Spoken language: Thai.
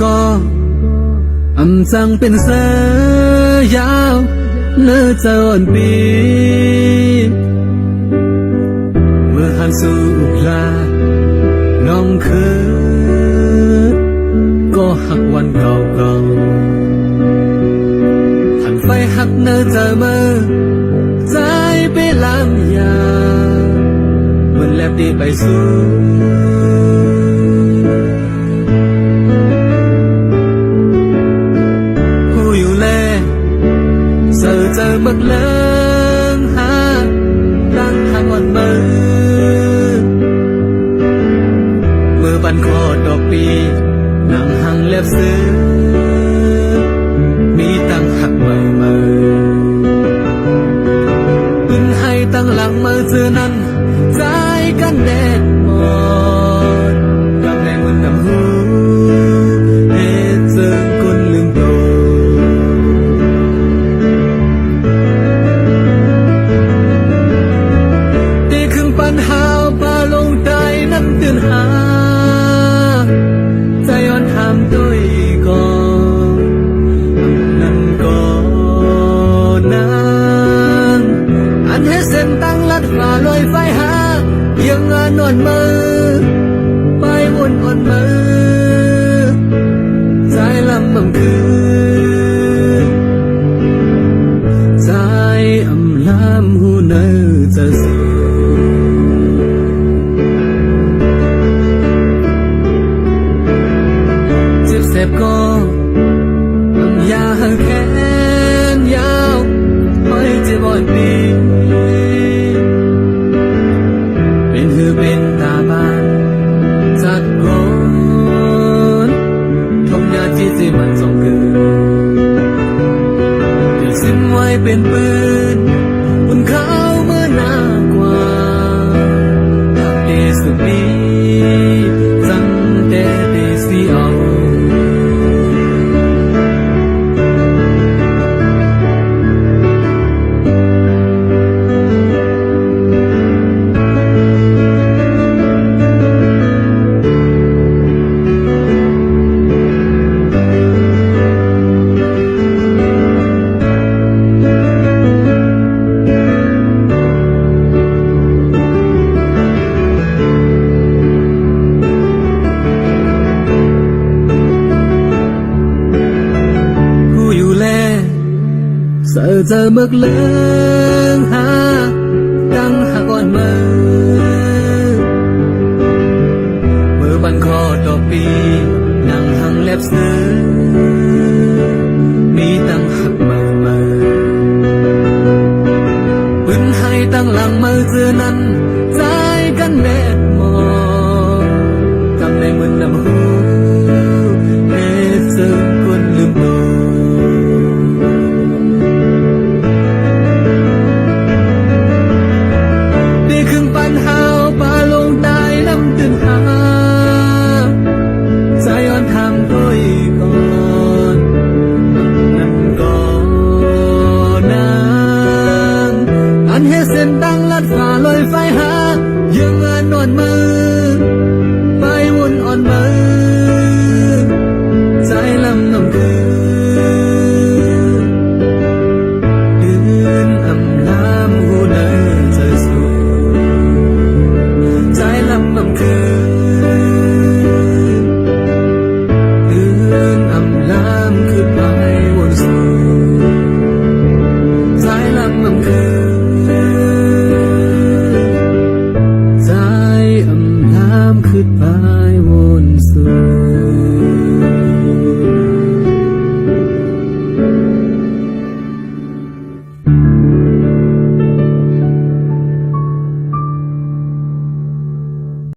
ก็อำจังเป็นเสือยาวเนื้อเจ้าอ่อนปีเมื่อหันสู่อุกลาน้องคือก็หักวันเก่าเก่าหันไฟหักเนื้อเจ้ามือใจไปลำยาเหมือนแลบดีไปสู่เจอบักเลิงหาตั้งทางวันมือบันคอดอกปีนางหังเล็บซื้อมีตั้งหักมืขึ้นให้ตั้งหลังมือเจอนั้นใจกันแดดหมดกำแรงมันดำหูเหตุเจอคนลืมตัวตื่นหาใจอ่อนถามด้วยก่อนนั่นก่อนนั้นอันให้เส้นตั้งลัดฝ่าลอยไฟหายังงานนอนมือไปวนอ่อนมือใจลำบำคืนใจอำลำหูเนื้อจะสูเจ็บก็ยาแขนยาวไม่เจ็บบ่อยปีเป็นหือเป็นตาบานจัดก่อนทมยาที่สิมันส่งเกินติดสิ้นไว้เป็นปืนบนเขาเมื่อหน้ากว่าทักเดสุปีจังเดเดสีเอาเจอเบิกเลิงหา